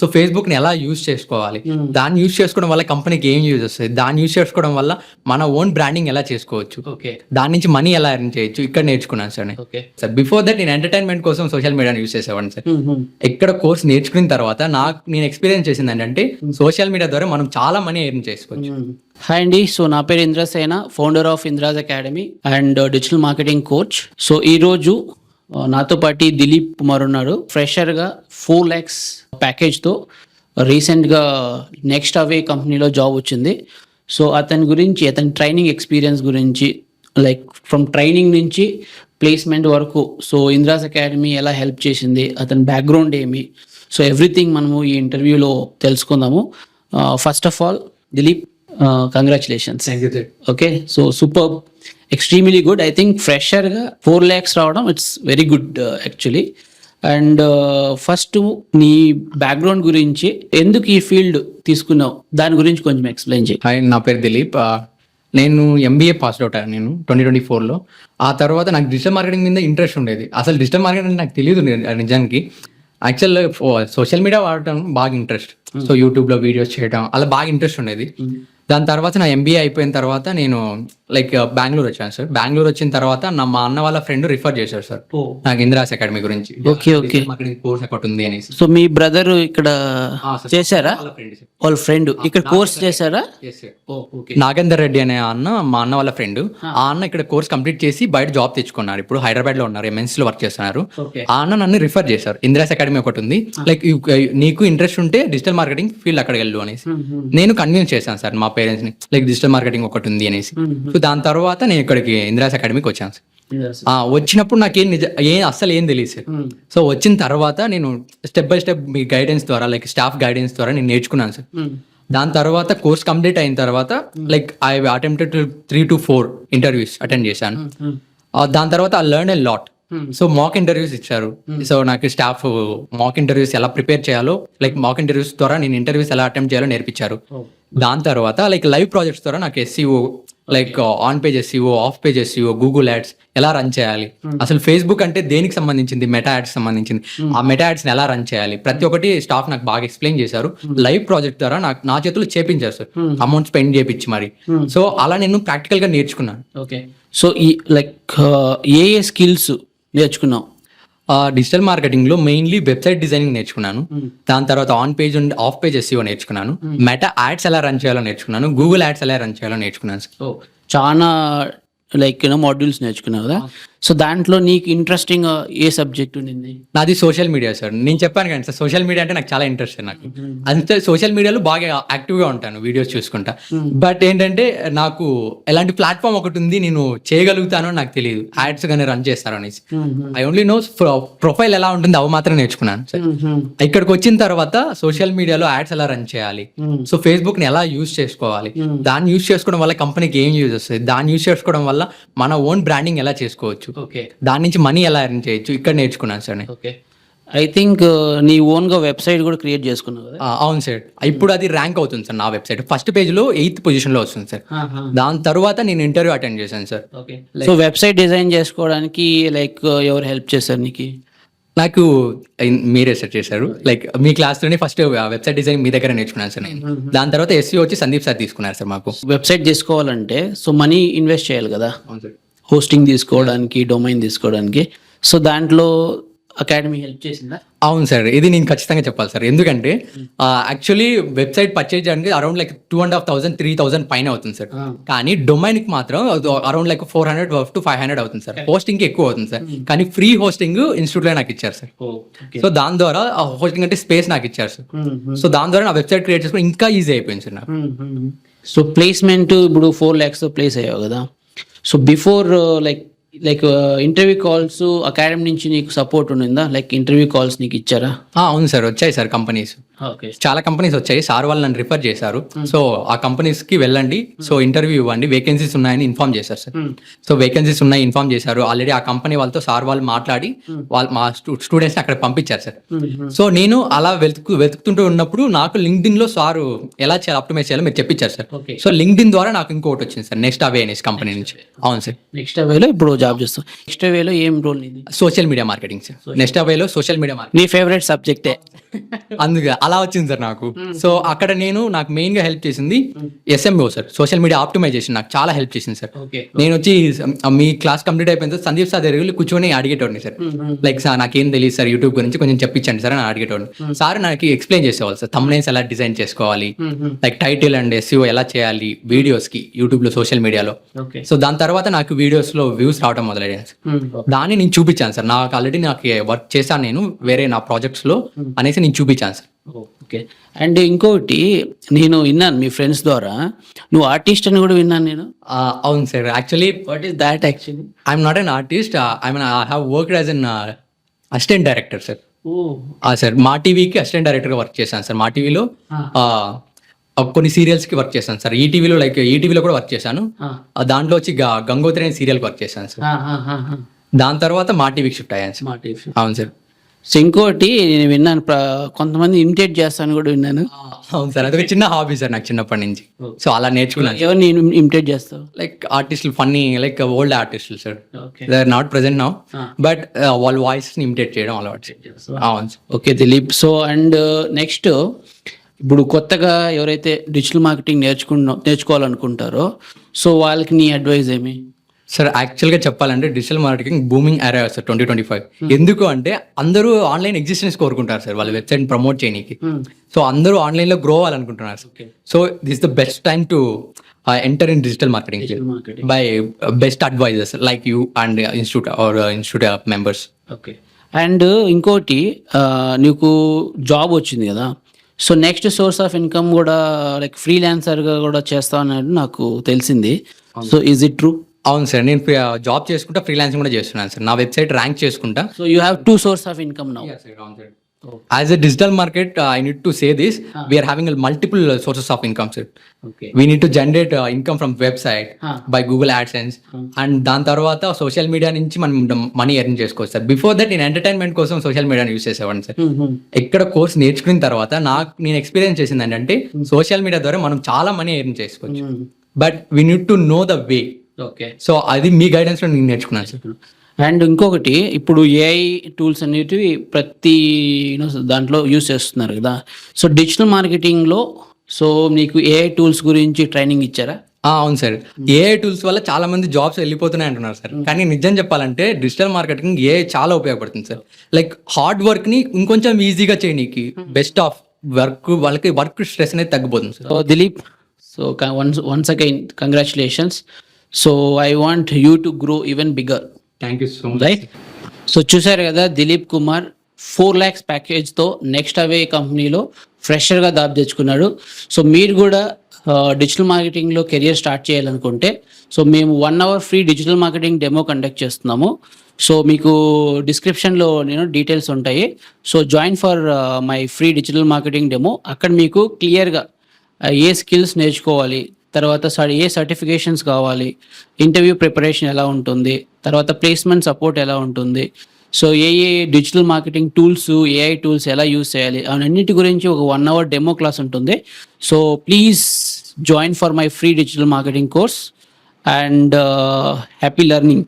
So Facebook ని ఎలా use చేసుకోవాలి, దాన్ని యూజ్ చేసుకోవడం వల్ల కంపెనీకి ఏం యూజ్ వస్తుంది, దాన్ని యూజ్ చేసుకోవడం వల్ల మన ఓన్ బ్రాండింగ్ ఎలా చేసుకోవచ్చు, దాని నుంచి మనీ ఎలా ఎర్న్ చేయొచ్చు, ఇక్కడ నేర్చుకున్నాను సార్. సార్ బిఫోర్ దట్ నేను ఎంటర్టైన్మెంట్ కోసం సోషల్ మీడియాని యూజ్ చేసేవాడిని సార్. ఇక్కడ కోర్స్ నేర్చుకున్న తర్వాత నేను ఎక్స్పీరియన్స్ చేసింది ఏంటంటే సోషల్ మీడియా ద్వారా మనం చాలా మనీ ఎర్న్ చేసుకోవచ్చు. హాయ్ అండి, సో నా పేరు Indrasena, founder of Indraj academy and digital marketing coach. So ఈరోజు నాతో పాటు దిలీప్ కుమార్ ఉన్నారు. ఫ్రెషర్గా 4 lakhs ప్యాకేజ్తో రీసెంట్గా నెక్స్ట్ అవే కంపెనీలో జాబ్ వచ్చింది. సో అతని గురించి, అతని ట్రైనింగ్ ఎక్స్పీరియన్స్ గురించి, లైక్ ఫ్రమ్ ట్రైనింగ్ నుంచి ప్లేస్మెంట్ వరకు, సో ఇంద్రాజ్ అకాడమీ ఎలా హెల్ప్ చేసింది, అతని బ్యాక్గ్రౌండ్ ఏమి, సో ఎవ్రీథింగ్ మనము ఈ ఇంటర్వ్యూలో తెలుసుకుందాము. First of all Dilip, congratulations. Okay, so super, extremely good. I think ఫ్రెషర్గా 4 lakhs రావడం it's very good actually. And first నీ బ్యాక్గ్రౌండ్ గురించి, ఎందుకు ఈ ఫీల్డ్ తీసుకున్నావు, దాని గురించి కొంచెం ఎక్స్ప్లెయిన్ చేయి. హాయ్, నా పేరు దిలీప్. నేను ఎంబీఏ పాస్ అవుట్ అయ్యాను నేను 2024లో. ఆ తర్వాత నాకు డిజిటల్ మార్కెటింగ్ మీద ఇంట్రెస్ట్ ఉండేది. అసలు డిజిటల్ మార్కెటింగ్ నాకు తెలియదు నిజానికి. యాక్చువల్ సోషల్ మీడియా వాడటం బాగా ఇంట్రెస్ట్. సో యూట్యూబ్లో వీడియోస్ చేయడం అలా బాగా ఇంట్రెస్ట్ ఉండేది. దాని తర్వాత నా ఎంబీఏ అయిపోయిన తర్వాత నేను లైక్ బెంగళూరు వచ్చాను సార్. బెంగళూరు వచ్చిన తర్వాత మా అన్న వాళ్ళ ఫ్రెండ్ రిఫర్ చేశారు సార్ నాకు ఇంద్రాజ్ అకాడమీ గురించి. కోర్స్ ఒకటి ఉంది అనేసి. సో మీ బ్రదర్ ఇక్కడ చేశారా? వాళ్ళ ఫ్రెండ్ ఇక్కడ కోర్స్ చేశారా? నాగేందర్ రెడ్డి అనే అన్న మా అన్న వాళ్ళ ఫ్రెండ్. ఆ అన్న ఇక్కడ కోర్స్ కంప్లీట్ చేసి బయట జాబ్ తెచ్చుకున్నారు. ఇప్పుడు హైదరాబాద్ లో ఉన్నారు, ఎంఎన్సీ లో వర్క్ చేస్తున్నారు. ఆ అన్న నన్ను రిఫర్ చేశారు, ఇంద్రాజ్ అకాడమీ ఒకటి ఉంది, లైక్ నీకు ఇంట్రెస్ట్ ఉంటే డిజిటల్ మార్కెటింగ్ ఫీల్డ్ అక్కడికి వెళ్ళు అనేసి. నేను కన్విన్స్ చేశాను సార్ మా పేరెంట్స్ ని, లైక్ డిజిటల్ మార్కెటింగ్ ఒకటి ఉంది అనేసి. సో దాని తర్వాత నేను ఇక్కడికి ఇంద్రాజ్ అకాడమీకి వచ్చాను సార్. వచ్చినప్పుడు నాకేం అస్సలు ఏం తెలియదు సార్. సో వచ్చిన తర్వాత నేను step by step me guidance ద్వారా, లైక్ స్టాఫ్ గైడెన్స్ ద్వారా నేను నేర్చుకున్నాను సార్. దాని తర్వాత కోర్స్ కంప్లీట్ అయిన తర్వాత like I attempted 3 to 4 interviews attend చేశాను. దాని తర్వాత I learn a lot. So mock interviews ఇచ్చారు. సో నాకు స్టాఫ్ మాక్ ఇంటర్వ్యూస్ ఎలా ప్రిపేర్ చేయాలో, లైక్ మాక్ ఇంటర్వ్యూస్ ద్వారా నేను ఇంటర్వ్యూస్ ఎలా అటెంప్ట్ చేయాలో నేర్పించారు. దాని తర్వాత లైక్ లైవ్ ప్రాజెక్ట్స్ ద్వారా నాకు SCO, like on page SCO, of page SCO, Google ads ఎలా రన్ చేయాలి, అసలు ఫేస్బుక్ అంటే దేనికి సంబంధించింది, మెటా యాడ్స్ సంబంధించింది, ఆ మెటా యాడ్స్ ఎలా రన్ చేయాలి, ప్రతి ఒక్కటి స్టాఫ్ నాకు బాగా ఎక్స్ప్లెయిన్ చేశారు. లైవ్ ప్రాజెక్ట్ ద్వారా నా చేతులు చేపించారు సార్, అమౌంట్ స్పెండ్ చేపించి మరి. సో అలా నేను ప్రాక్టికల్ గా నేర్చుకున్నాను. ఓకే, సో ఈ లైక్ ఏ స్కిల్స్ నేర్చుకున్నావు? డిజిటల్ మార్కెటింగ్ లో మెయిన్లీ వెబ్సైట్ డిజైనింగ్ నేర్చుకున్నాను. దాని తర్వాత on page and of page SEO నేర్చుకున్నాను. మెటా యాడ్స్ ఎలా రన్ చేయాలో నేర్చుకున్నాను. గూగుల్ యాడ్స్ ఎలా రన్ చేయాలో నేర్చుకున్నాను. సో చాలా లైక్ మాడ్యూల్స్ నేర్చుకున్నావు కదా. సో దాంట్లో నీకు ఇంట్రెస్టింగ్ ఏ సబ్జెక్ట్ ఉండింది? నాది సోషల్ మీడియా సార్. నేను చెప్పాను కానీ సార్, సోషల్ మీడియా అంటే నాకు చాలా ఇంట్రెస్ట్ నాకు. అంతే సోషల్ మీడియాలో బాగా యాక్టివ్ గా ఉంటాను, వీడియోస్ చూసుకుంటా. బట్ ఏంటంటే నాకు ఎలాంటి ప్లాట్ఫామ్ ఒకటి ఉంది, నేను చేయగలుగుతానో నాకు తెలియదు, యాడ్స్ కానీ రన్ చేస్తాను అనేసి. ఐ ఓన్లీ నో ప్రొఫైల్ ఎలా ఉంటుంది, అవి మాత్రం నేర్చుకున్నాను సార్. ఇక్కడికి వచ్చిన తర్వాత సోషల్ మీడియాలో యాడ్స్ ఎలా రన్ చేయాలి, సో ఫేస్బుక్ ని ఎలా యూజ్ చేసుకోవాలి, దాన్ని యూజ్ చేసుకోవడం వల్ల కంపెనీకి ఏం యూజ్ వస్తుంది, దాన్ని యూజ్ చేసుకోవడం వల్ల మన ఓన్ బ్రాండింగ్ ఎలా చేసుకోవచ్చు, దాని నుంచి మనీ ఎలా ఎర్న్ చేయొచ్చు, ఇక్కడ నేర్చుకున్నాను సార్. ఓకే, ఐ థింక్ నీ ఓన్ గా వెబ్సైట్ కూడా క్రియేట్ చేసుకున్నావు కదా? అవును సార్. ఇప్పుడు అది ర్యాంక్ అవుతుంది సార్. నా వెబ్సైట్ ఫస్ట్ పేజ్ లో 8th పొజిషన్ లో వస్తుంది సార్. దాని తర్వాత నేను ఇంటర్వ్యూ అటెండ్ చేశాను సార్. సో వెబ్సైట్ డిజైన్ చేసుకోవడానికి లైక్ ఎవరు హెల్ప్ చేశారు నీకు? నాకు మీరే సెట్ చేశారు. లైక్ మీ క్లాస్ లోనే ఫస్ట్ వెబ్సైట్ డిజైన్ మీ దగ్గర నేర్చుకున్నాను సార్ నేను. దాని తర్వాత ఎస్సీఓ వచ్చి సందీప్ సార్ తీసుకున్నారు సార్. మాకు వెబ్సైట్ తీసుకోవాలంటే సో మనీ ఇన్వెస్ట్ చేయాలి కదా, హోస్టింగ్ తీసుకోవడానికి, డొమైన్ తీసుకోవడానికి. సో దాంట్లో అకాడమీ హెల్ప్ చేసిందా? అవును సార్, ఇది నేను ఖచ్చితంగా చెప్పాలి సార్. ఎందుకంటే యాక్చువల్లీ వెబ్సైట్ పర్చేజ్ చేయడానికి అరౌండ్ లైక్ 2,500 3,000 పైన అవుతుంది సార్. కానీ డొమైన్ కి మాత్రం అరౌండ్ లైక్ 400 to 500 అవుతుంది సార్. హోస్టింగ్ కి ఎక్కువ అవుతుంది సార్. కానీ ఫ్రీ హోస్టింగ్ ఇన్స్టిట్యూట్ లో నాకు ఇచ్చారు సార్. సో దాని ద్వారా హోస్టింగ్ అంటే స్పేస్ నాకు ఇచ్చారు సార్. సో దాని ద్వారా నా వెబ్సైట్ క్రియేట్ చేసుకుని ఇంకా ఈజీ అయిపోయింది సార్ నాకు. సో ప్లేస్మెంట్ ఇప్పుడు 4 lakhs ప్లేస్ అయ్యావు కదా. So before like interview calls academy నుంచి నీకు సపోర్ట్ ఉండిందా? లైక్ ఇంటర్వ్యూ కాల్స్ నీకు ఇచ్చారా? అవును సార్, వచ్చాయి సార్ కంపెనీస్. చాలా కంపెనీస్ వచ్చాయి. సార్ వాళ్ళు నన్ను రిఫర్ చేశారు. సో ఆ కంపెనీస్ కి వెళ్ళండి, సో ఇంటర్వ్యూ ఇవ్వండి, వేకెన్సీస్ ఉన్నాయని ఇన్ఫార్మ్ చేశారు సార్. సో వేకెన్సీస్ ఉన్నాయి ఇన్ఫార్మ్ చేశారు. ఆల్రెడీ ఆ కంపెనీ వాళ్ళతో సార్ వాళ్ళు మాట్లాడి మా స్టూడెంట్స్ అక్కడ పంపించారు సార్. సో నేను అలా వెతుకుతుంటూ ఉన్నప్పుడు నాకు లింక్డ్ఇన్ లో సార్ ఎలా చేయాలి, ఆప్టిమైజ్ చేయాలో మీరు చెప్పించారు సార్. సో లింక్డ్ఇన్ ద్వారా నాకు ఇంకోటి వచ్చింది సార్, నెక్స్ట్ అవే అనేసి కంపెనీ నుంచి. అవును సార్, నెక్స్ట్ అవేలో ఇప్పుడు జాబ్ చేస్తాం. నెక్స్ట్ అవేలో ఏం role? Social media marketing sir. Next అవేలో సోషల్ మీడియా మార్కెటింగ్. నీ ఫేవరెట్ సబ్జెక్టే? అందుకే అలా వచ్చింది సార్ నాకు. సో అక్కడ నాకు మెయిన్ గా హెల్ప్ చేసింది SMO sir, social media optimization నాకు చాలా హెల్ప్ చేసింది సార్. నేను వచ్చి మీ క్లాస్ కంప్లీట్ అయిపోయిన తర్వాత సందీప్ సార్ దగ్గర కూర్చొని అడిగేటోడిని సార్, లైక్ సార్ నాకేం తెలియదు సార్ యూట్యూబ్ గురించి కొంచెం చెప్పించండి సార్ అని అడిగేటోడిని. సార్ నాకు ఎక్స్ప్లెయిన్ చేసేవాళ్ళు సార్, థంబ్నెయిల్స్ ఎలా డిజైన్ చేసుకోవాలి, లైక్ టైటిల్ అండ్ SEO ఎలా చేయాలి వీడియోస్ కి యూట్యూబ్ లో సోషల్ మీడియాలో. సో దాని తర్వాత నాకు వీడియోస్ లో వ్యూస్ రావడం మొదలయ్యాయి సార్. దాన్ని నేను చూపించాను సార్, నాకు ఆల్రెడీ నాకు వర్క్ చేశాను నేను వేరే నా ప్రాజెక్ట్స్ లో అనేసి నేను చూపించాను సార్. ఓకే. అండ్ ఇంకొకటి నేను విన్నాను మీ ఫ్రెండ్స్ ద్వారా, నువ్వు ఆర్టిస్ట్ అని కూడా విన్నాను నేను. అవును sir, actually what is that actually? I'm not an artist, I have worked as an assistant director sir. Sir మా టీవీకి అసిస్టెంట్ డైరెక్టర్గా వర్క్ చేశాను సార్. మా టీవీలో కొన్ని సీరియల్స్కి వర్క్ చేశాను సార్. ఈటీవీలో లైక్ ఈటీవీలో కూడా వర్క్ చేశాను. దాంట్లో వచ్చి గంగోత్రి అనే సీరియల్కి వర్క్ చేశాను సార్. దాని తర్వాత మా టీవీకి షిఫ్ట్ అయ్యాను సార్. అవును సార్. సో ఇంకోటి నేను విన్నాను, కొంతమంది ఇమిటేట్ చేస్తాను కూడా విన్నాను. అవును సార్, అదొక చిన్న హాబీ సార్ నాకు చిన్నప్పటి నుంచి. సో అలా నేర్చుకున్నాను. ఎవరిని ఇమిటేట్ చేస్తావు? లైక్ ఆర్టిస్టులు, ఫన్నీ లైక్ ఓల్డ్ ఆర్టిస్టులు sir, they are not present now, but వాళ్ళ వాయిస్ ని ఇమిటేట్ చేయడం అలవాటు. అవును సార్. Okay Dilip. So and next ఇప్పుడు కొత్తగా ఎవరైతే డిజిటల్ మార్కెటింగ్ నేర్చుకోవాలనుకుంటారో సో వాళ్ళకి నీ అడ్వైజ్ ఏమి? సార్ యాక్చువల్గా చెప్పాలంటే digital marketing booming area sir 2025. ఎందుకు అంటే అందరూ ఆన్లైన్ ఎగ్జిస్టెన్స్ కోరుకుంటారు సార్, వాళ్ళ వెబ్సైట్ ప్రమోట్ చేయడానికి. సో అందరూ ఆన్లైన్లో గ్రో అవ్వాలనుకుంటున్నారు sir. So this the best time to enter in digital marketing by best advisers like you and institute members. Okay. And ఇంకోటి నీకు జాబ్ వచ్చింది కదా, so next source of income కూడా like ఫ్రీలాన్సర్గా కూడా చేస్తా అన్నట్టు నాకు తెలిసింది. So is it true? అవును సార్, నేను జాబ్ చేసుకుంటా ఫ్రీలాన్సింగ్ కూడా చేస్తున్నాను సార్. నా వెబ్సైట్ ర్యాంక్ చేసుకుంటా. So you have 2 sources of income now. As a digital market, I need to say this, we are having multiple sources of income sir. Okay. We need to generate income from website by Google AdSense and దాని తర్వాత social media నుంచి మనం money earn చేసుకోవచ్చు sir. Before that నేను entertainment కోసం social మీడియాని use చేసేవాడిని sir. ఎక్కడ కోర్స్ నేర్చుకున్న తర్వాత నేను ఎక్స్పీరియన్స్ చేసింది ఏంటంటే సోషల్ మీడియా ద్వారా మనం చాలా మనీ ఎర్న్ చేసుకోవచ్చు, but we need to know the way. Okay. So అది మీ గైడెన్స్ లో నేను నేర్చుకున్నాను సార్. అండ్ ఇంకొకటి ఇప్పుడు AI టూల్స్ అనేటివి ప్రతి దాంట్లో యూస్ చేస్తున్నారు కదా, సో డిజిటల్ మార్కెటింగ్లో సో నీకు AI టూల్స్ గురించి ట్రైనింగ్ ఇచ్చారా? అవును సార్, AI టూల్స్ వల్ల చాలా మంది జాబ్స్ వెళ్ళిపోతున్నాయి అంటున్నారు సార్. కానీ నిజం చెప్పాలంటే డిజిటల్ మార్కెటింగ్ AI చాలా ఉపయోగపడుతుంది సార్. లైక్ హార్డ్ వర్క్ ని ఇంకొంచెం ఈజీగా చేయడానికి, బెస్ట్ ఆఫ్ వాళ్ళకి వర్క్ స్ట్రెస్ అనేది తగ్గిపోతుంది sir. So Dilip, so once again congratulations. So I want you to grow even bigger. Thank you so much. Right. So చూసారు కదా దిలీప్ కుమార్ 4 lakhs ప్యాకేజ్తో నెక్స్ట్ అవే కంపెనీలో ఫ్రెషర్గా దాబ్ తెచ్చుకున్నాడు. సో మీరు కూడా డిజిటల్ మార్కెటింగ్లో కెరియర్ స్టార్ట్ చేయాలనుకుంటే సో మేము 1 hour free digital marketing demo conduct చేస్తున్నాము. So మీకు డిస్క్రిప్షన్లో డీటెయిల్స్ ఉంటాయి. So join for my free digital marketing demo. అక్కడ మీకు క్లియర్గా ఏ స్కిల్స్ నేర్చుకోవాలి, తర్వాత ఏ సర్టిఫికేషన్స్ కావాలి, ఇంటర్వ్యూ ప్రిపరేషన్ ఎలా ఉంటుంది, తర్వాత ప్లేస్మెంట్ సపోర్ట్ ఎలా ఉంటుంది, సో ఏ digital marketing tools, AI tools ఎలా యూస్ చేయాలి అవన్నిటి గురించి ఒక 1 hour డెమో క్లాస్ ఉంటుంది. So please join for my free digital marketing course and happy learning.